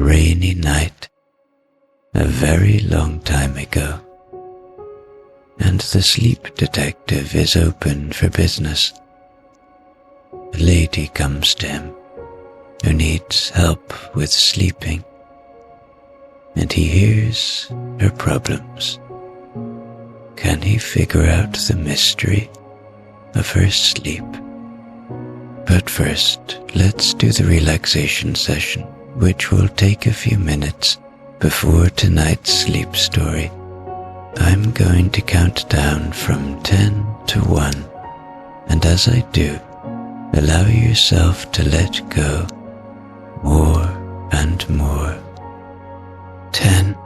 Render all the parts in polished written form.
rainy night a very long time ago, and the sleep detective is open for business. A lady comes to him who needs help with sleeping, and he hears her problems. Can he figure out the mystery of her sleep? But first, let's do the relaxation session, which will take a few minutes before tonight's sleep story. I'm going to count down from 10 to 1, and as I do, allow yourself to let go more and more. 10.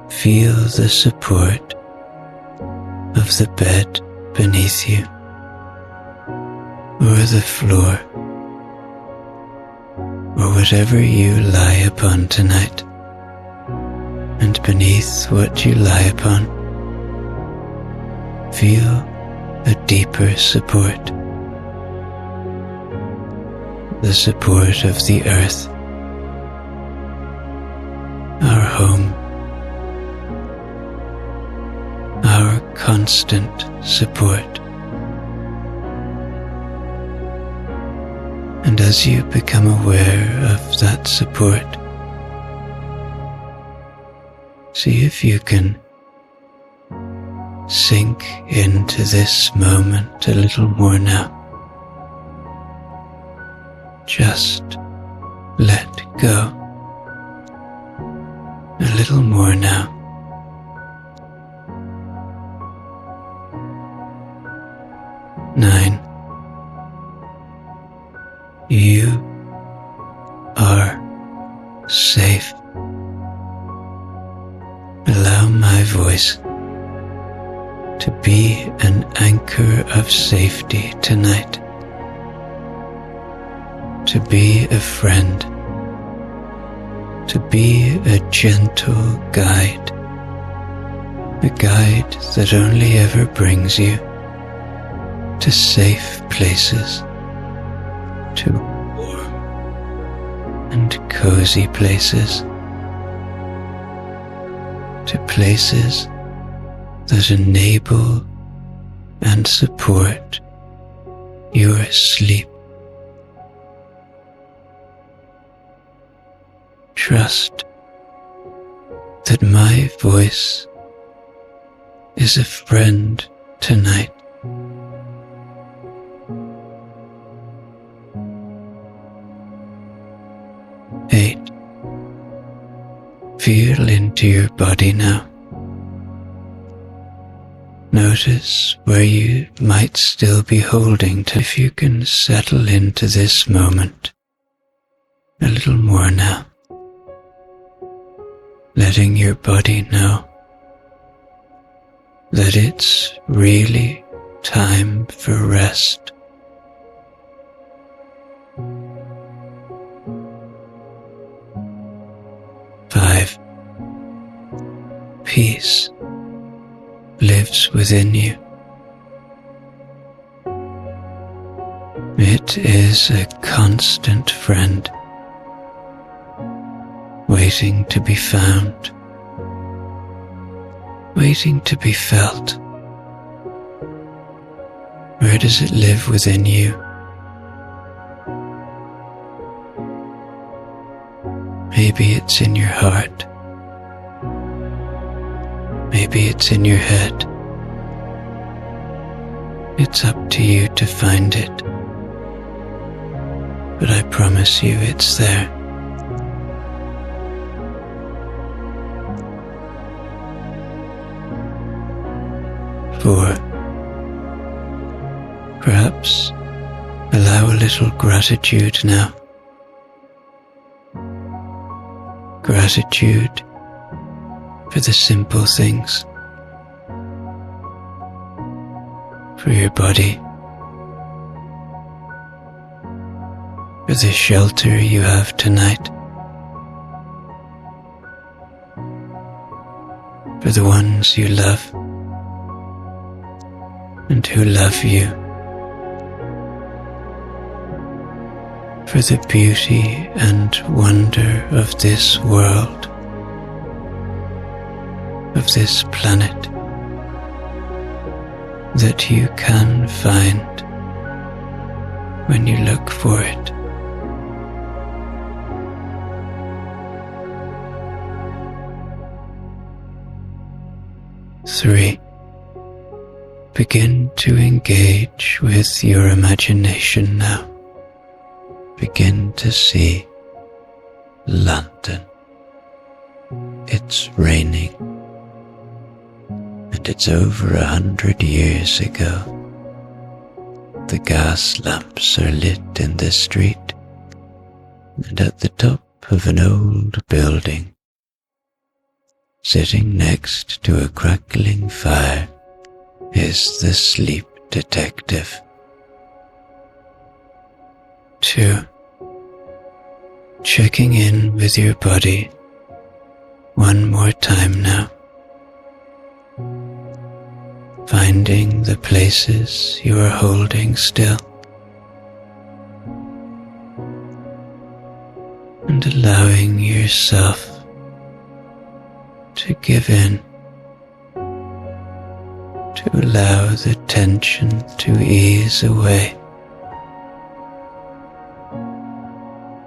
Feel the support of the bed beneath you, or the floor, or whatever you lie upon tonight. And beneath what you lie upon, feel a deeper support, the support of the earth, our home, our constant support. And as you become aware of that support, see if you can sink into this moment a little more now. Just let go. A little more now. 9. You are safe. Allow my voice to be an anchor of safety tonight, to be a friend, to be a gentle guide, a guide that only ever brings you to safe places, to warm and cozy places, to places that enable and support your sleep. Trust that my voice is a friend tonight. Eight. Feel into your body now. Notice where you might still be holding to. If you can settle into this moment a little more now, letting your body know that it's really time for rest. Five. Peace lives within you. It is a constant friend, waiting to be found, waiting to be felt. Where does it live within you? Maybe it's in your heart. Maybe it's in your head. It's up to you to find it. But I promise you it's there. Four. Perhaps allow a little gratitude now. Gratitude for the simple things, for your body, for the shelter you have tonight, for the ones you love and who love you, for the beauty and wonder of this world, of this planet, that you can find when you look for it. Three, begin to engage with your imagination now. Begin to see London. It's raining, and it's over 100 years ago. The gas lamps are lit in the street, and at the top of an old building, sitting next to a crackling fire, is the sleep detective. 2. Checking in with your body one more time now. Finding the places you are holding still, and allowing yourself to give in, to allow the tension to ease away.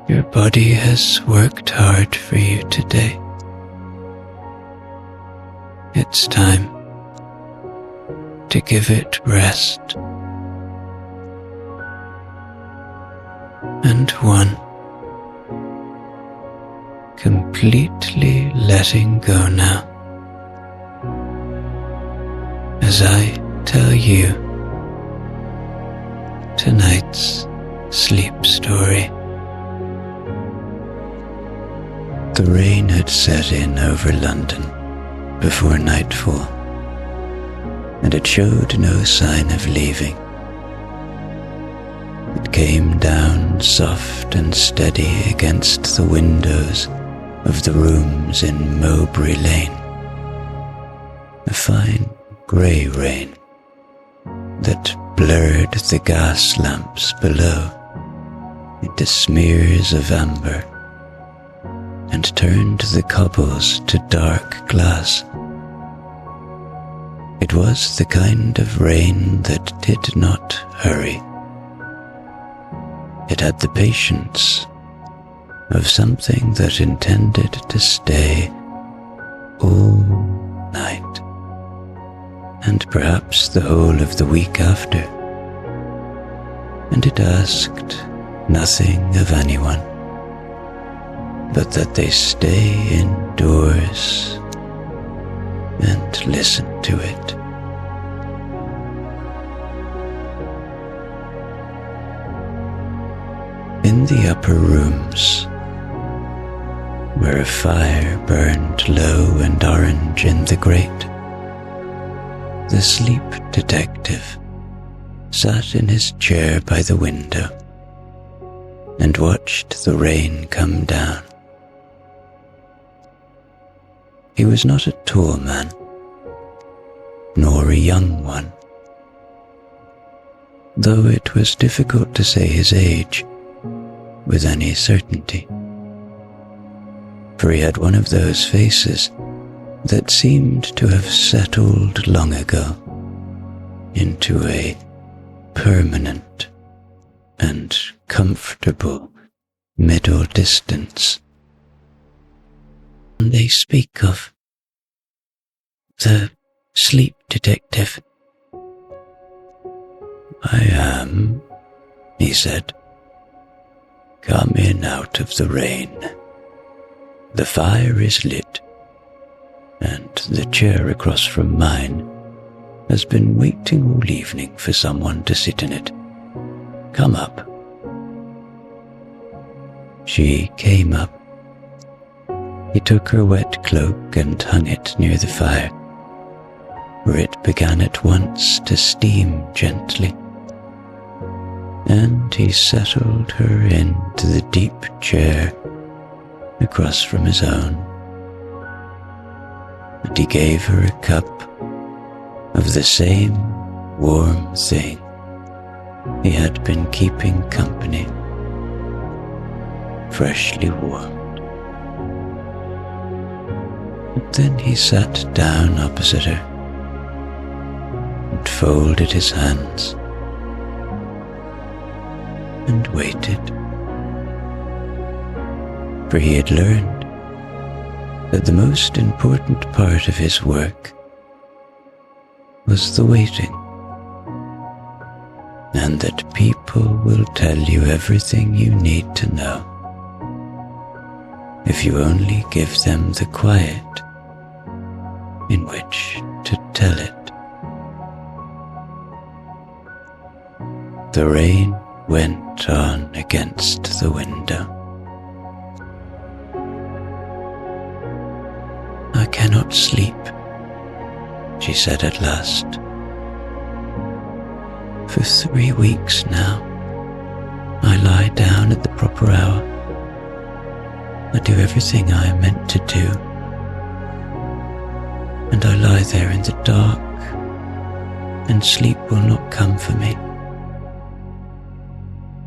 Your body has worked hard for you today. It's time to give it rest. And 1. Completely letting go now, as I tell you tonight's sleep story. The rain had set in over London before nightfall, and it showed no sign of leaving. It came down soft and steady against the windows of the rooms in Mowbray Lane, a fine grey rain that blurred the gas lamps below into smears of amber and turned the cobbles to dark glass. It was the kind of rain that did not hurry. It had the patience of something that intended to stay all night, and perhaps the whole of the week after. And it asked nothing of anyone, but that they stay indoors and listen to it. In the upper rooms, where a fire burned low and orange in the grate, the sleep detective sat in his chair by the window and watched the rain come down. He was not a tall man, nor a young one, though it was difficult to say his age with any certainty, for he had one of those faces that seemed to have settled long ago into a permanent and comfortable middle distance. They speak of the sleep detective. "I am," he said. "Come in out of the rain. The fire is lit, and the chair across from mine has been waiting all evening for someone to sit in it. Come up." She came up. He took her wet cloak and hung it near the fire, where it began at once to steam gently, and he settled her into the deep chair across from his own, and he gave her a cup of the same warm thing he had been keeping company freshly warmed. And then he sat down opposite her and folded his hands and waited. For he had learned that the most important part of his work was the waiting, and that people will tell you everything you need to know if you only give them the quiet in which to tell it. The rain went on against the window. "I cannot sleep," she said at last. "For 3 weeks now, I lie down at the proper hour. I do everything I am meant to do, and I lie there in the dark, and sleep will not come for me.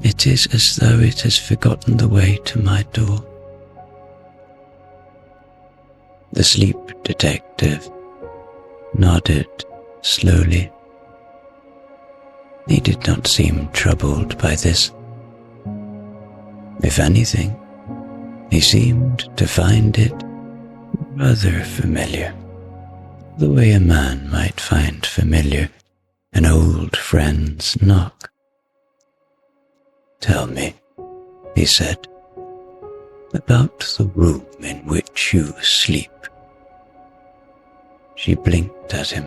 It is as though it has forgotten the way to my door." The sleep detective nodded slowly. He did not seem troubled by this. If anything, he seemed to find it rather familiar, the way a man might find familiar an old friend's knock. "Tell me," he said, "about the room in which you sleep." She blinked at him.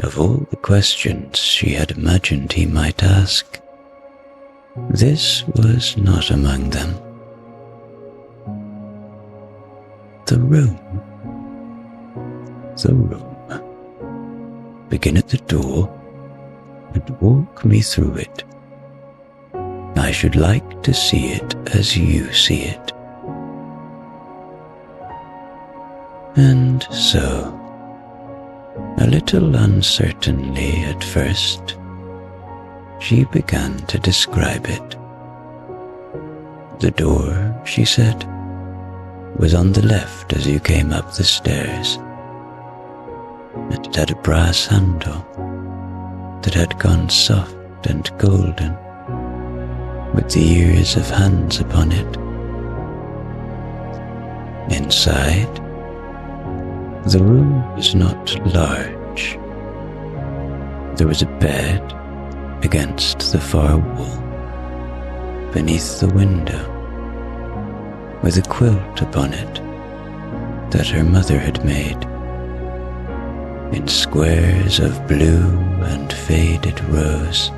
Of all the questions she had imagined he might ask, this was not among them. The room. Begin at the door and walk me through it. I should like to see it as you see it. And so, a little uncertainly at first, she began to describe it. The door, she said, was on the left as you came up the stairs. It had a brass handle that had gone soft and golden, with the ears of hands upon it. Inside, the room was not large. There was a bed against the far wall, beneath the window, with a quilt upon it that her mother had made, in squares of blue and faded rose.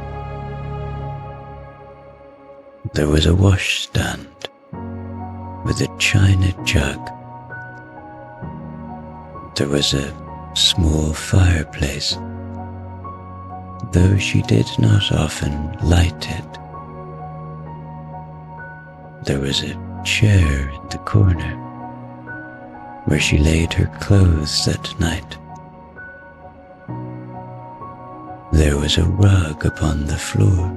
There was a washstand with a china jug. There was a small fireplace, though she did not often light it. There was a chair in the corner where she laid her clothes at night. There was a rug upon the floor,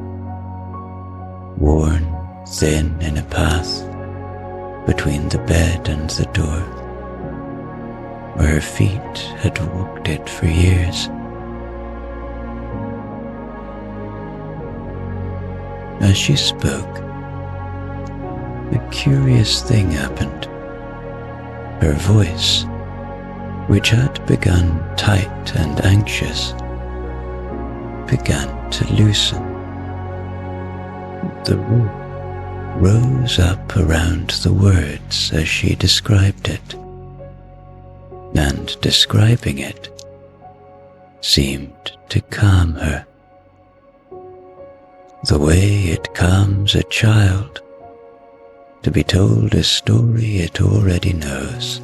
worn thin in a path between the bed and the door, where her feet had walked it for years. As she spoke, a curious thing happened. Her voice, which had begun tight and anxious, began to loosen. The room rose up around the words as she described it, and describing it seemed to calm her, the way it calms a child to be told a story it already knows.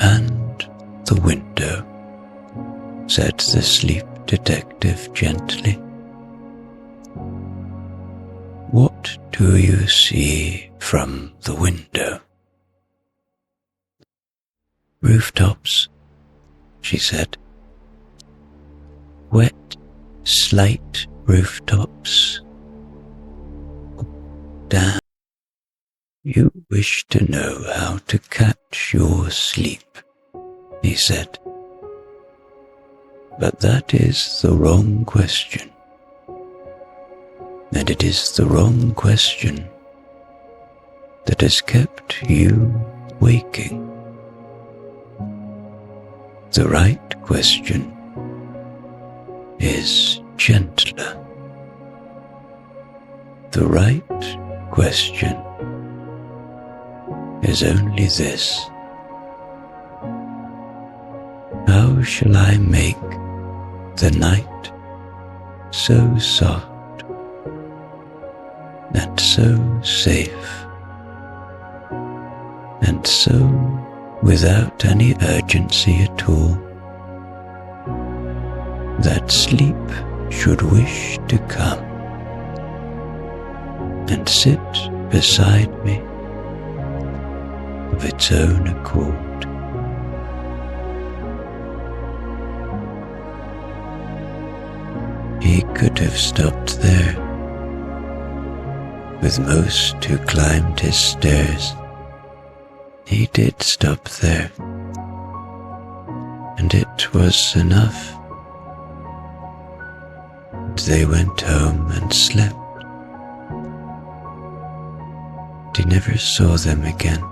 "And the window," said the sleep detective gently. "What do you see from the window?" "Rooftops," she said. "Wet, slight rooftops understand. You wish to know how to catch your sleep, he said. But that is the wrong question. And it is the wrong question that has kept you waking. The right question is gentler. The right question is only this: how shall I make the night so soft and so safe and so without any urgency at all, that sleep should wish to come and sit beside me of its own accord? He could have stopped there with most who climbed his stairs. He did stop there, and it was enough. And they went home and slept. He never saw them again.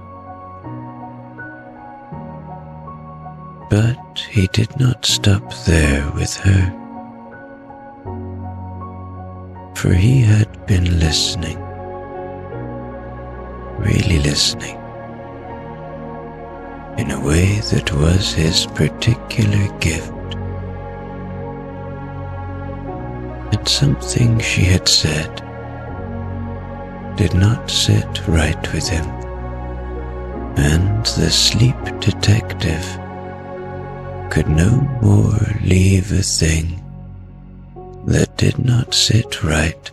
But he did not stop there with her, for he had been listening, really listening, in a way that was his particular gift. And something she had said did not sit right with him, and the sleep detective could no more leave a thing that did not sit right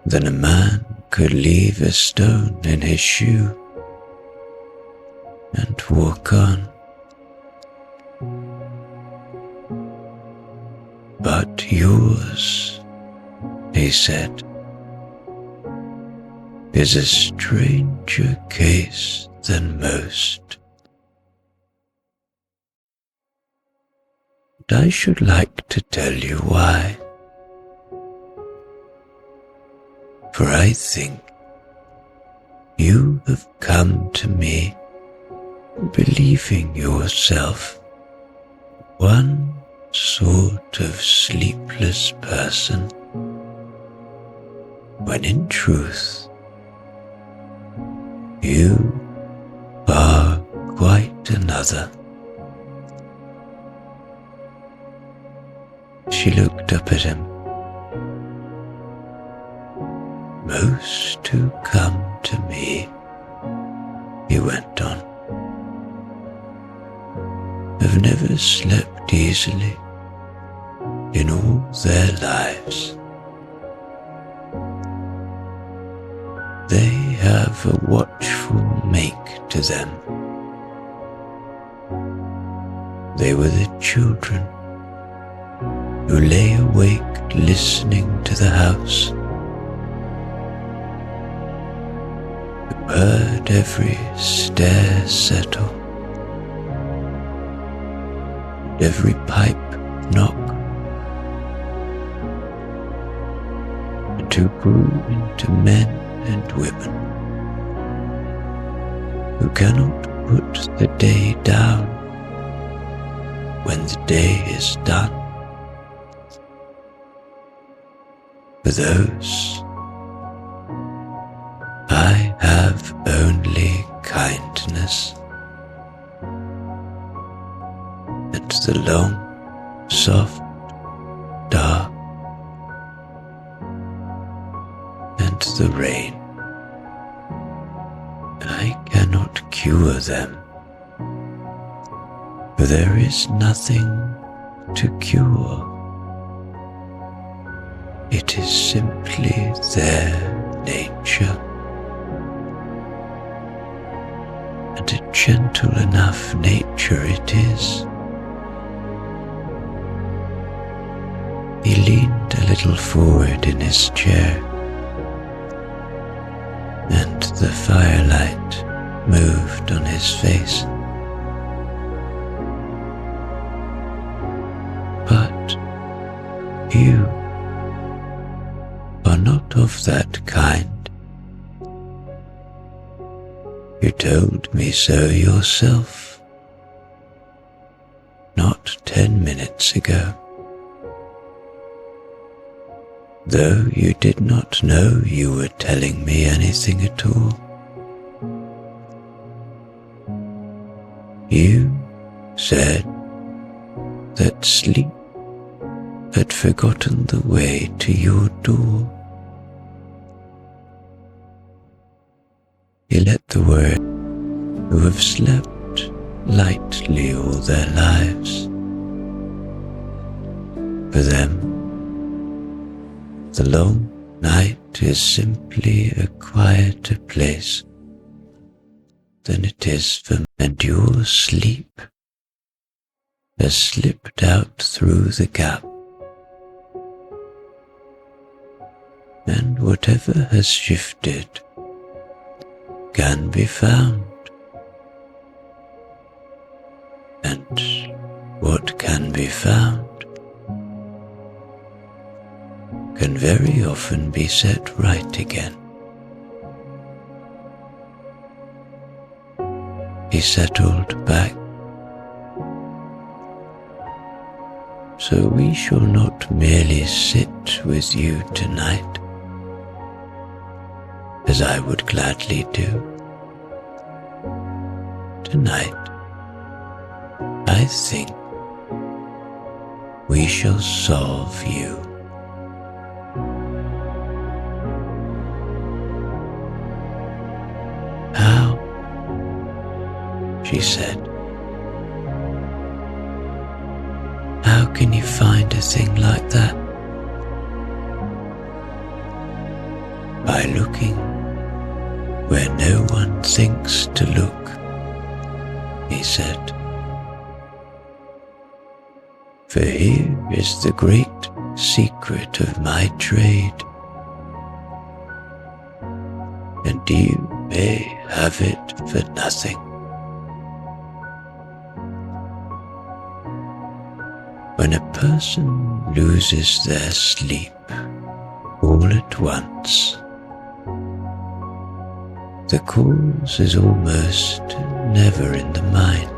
than a man could leave a stone in his shoe and walk on. But yours, he said, is a stranger case than most. And I should like to tell you why. For I think you have come to me believing yourself one sort of sleepless person, when in truth you are quite another. She looked up at him. Most who come to me, he went on, have never slept easily in all their lives. They have a watchful make to them. They were the children who lay awake listening to the house, who heard every stair settle, and every pipe knock, and who grew into men and women who cannot put the day down when the day is done. For those, I have only kindness, and the long, soft, dark, and the rain. I cannot cure them, for there is nothing to cure. It is simply their nature, and a gentle enough nature it is. He leaned a little forward in his chair the firelight moved on his face. But you are not of that kind. You told me so yourself, not 10 minutes ago. Though you did not know you were telling me anything at all. You said that sleep had forgotten the way to your door. You let the word who have slept lightly all their lives. For them, the long night is simply a quieter place than it is for me, and your sleep has slipped out through the gap. And whatever has shifted can be found, and what can be found can very often be set right again. He settled back. So we shall not merely sit with you tonight, as I would gladly do. Tonight, I think we shall solve you. How? She said. How can you find a thing like that? By looking where no one thinks to look, he said. For here is the great secret of my trade, and you may have it for nothing. When a person loses their sleep all at once, the cause is almost never in the mind.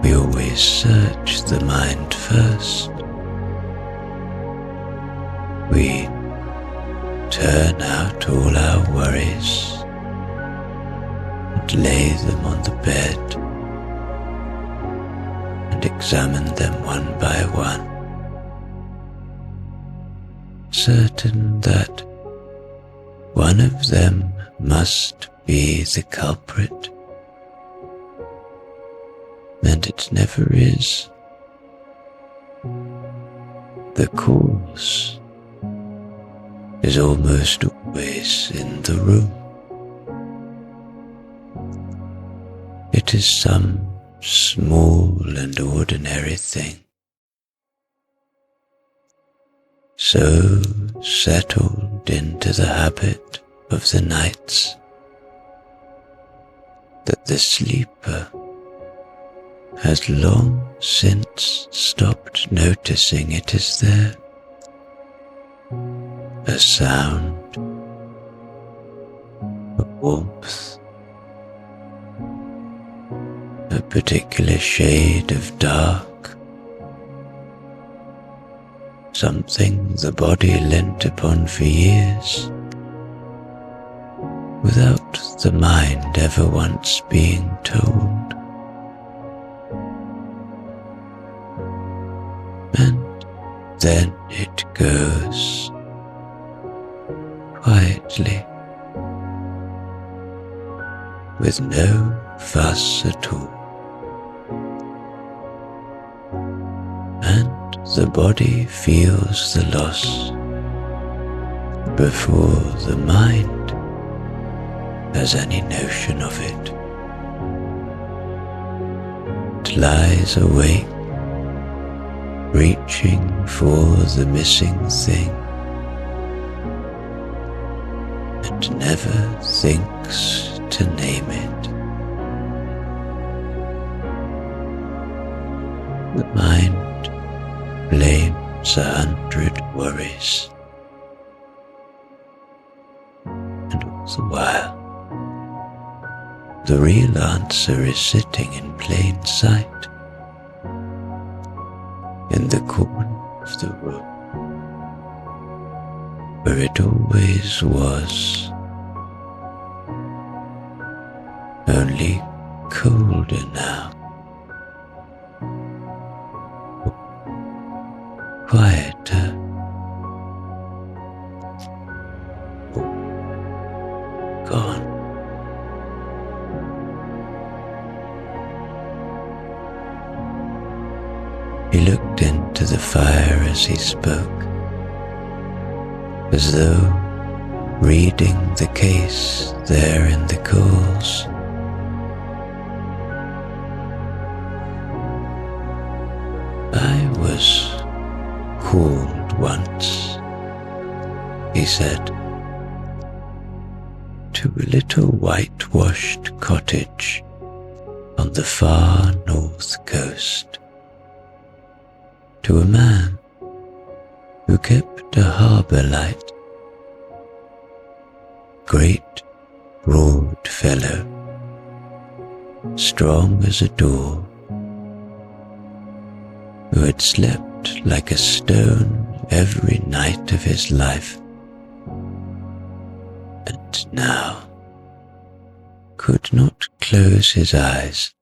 We always search the mind first. We turn out all our worries and lay them on the bed and examine them one by one, certain that one of them must be the culprit, and it never is. The cause is almost always in the room. It is some small and ordinary thing, so settled into the habit of the nights that the sleeper has long since stopped noticing it is there. A sound, a warmth, a particular shade of dark, something the body leant upon for years, without the mind ever once being told. And then it goes quietly, with no fuss at all. And the body feels the loss before the mind has any notion of it. It lies awake, reaching for the missing thing, and never thinks to name it. The mind blames 100 worries, and all the while, the real answer is sitting in plain sight, in the corner of the room, where it always was, only colder now, quieter, gone. He looked into the fire as he spoke, as though reading the case there in the coals. I was called once, he said, to a little whitewashed cottage on the far north coast, to a man who kept a harbour light, great broad fellow, strong as a door, who had slept like a stone every night of his life, and now could not close his eyes